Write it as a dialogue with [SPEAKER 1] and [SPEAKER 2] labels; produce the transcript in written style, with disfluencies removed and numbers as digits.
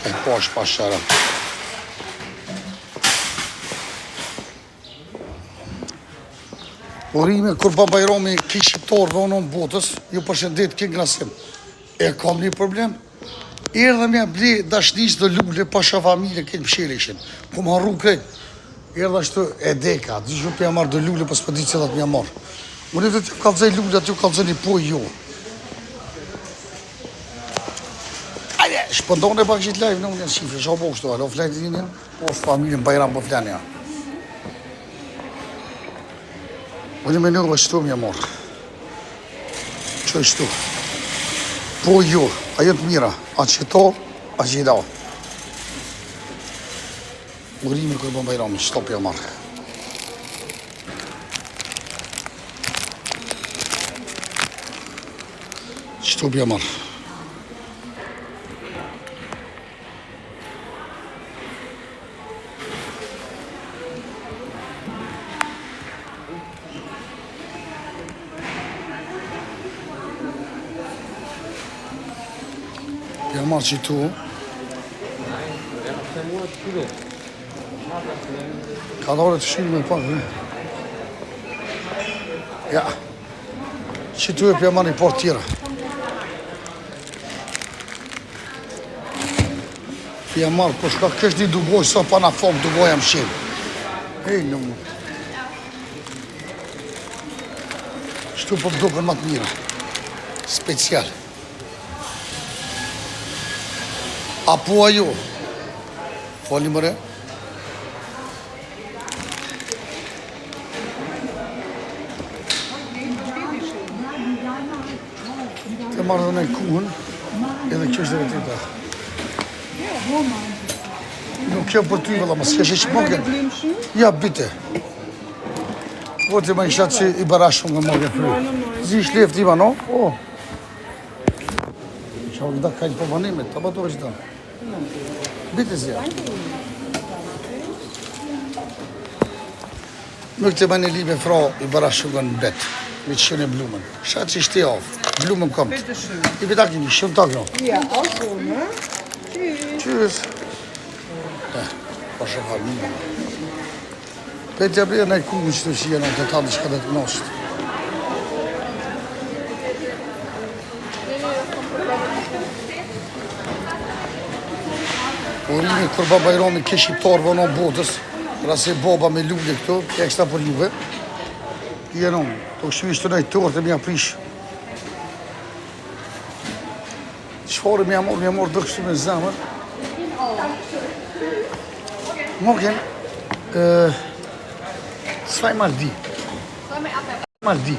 [SPEAKER 1] E pash pashara. Urime, kur Bajrami ki shqiptarëve unë në botës, ju përshëndet ki grasim. E kam një problem. Erdhe me ble dashnis dhe lulle, pasha familje, këtë mshelishin. Ku më harru këtë. Erdhe ashtu e deka, dy shumë për marrë dhe lulle, pas për di cilat më marrë. Unë e të të kalëzaj lulle, aty kalëzaj një poj jo. Ajde, shpëndone pak qitë live në unë janë shifre, shko po kështu, alo flajtë një një, po familjen Bajram po flenë ja. Unë me nërë shtu më marrë. Që shtu? Po jo, a jetë mira, a që to, a që i da. Urimi kërë bën Bajrami, shtop ja marrë. Shtop ja marrë. Ja marrë që tu. Ka dore të shimë me pak, ja. Që tu e për marrë një port tjera. Për marrë, po shka kështë një dugoj, sa pa na fokë dugoj am shimë. Ej, në mu. Shtu po përdukën më të mira. Special. Apo ajo? Fali mëre? Të marrë dhe në kuhën, edhe kjo është dhe vëtita. Nuk kjo për ty vëlla, më s'ke që mogen. Ja, bite. Voti më isha që i barashëm nga mogen për. Zi shleft ima, no? O. Qa u da kajnë po banimit, ta batu është da. Bite zja. Nuk të bani li me fra i barashugën në bet. Me që shënë e blumën. Shatë që ishte avë. Blumën këmë. I bita kimi, shumë takë no.
[SPEAKER 2] Ja, alsonë.
[SPEAKER 1] Qyës. Pasha familje. Petja bërë në i kumë që të shia në të talë që ka dhe të nështë. Urimi kër Bajrami ke shqiptarëve në botës, rase baba me lullë këto, e kështa për juve. Jenon, të kështu ishtë të nëjtë torë të mja prishë. Qëfarë mja morë dhe kështu me zemër. Morgen, sfaj mardi. Mardi.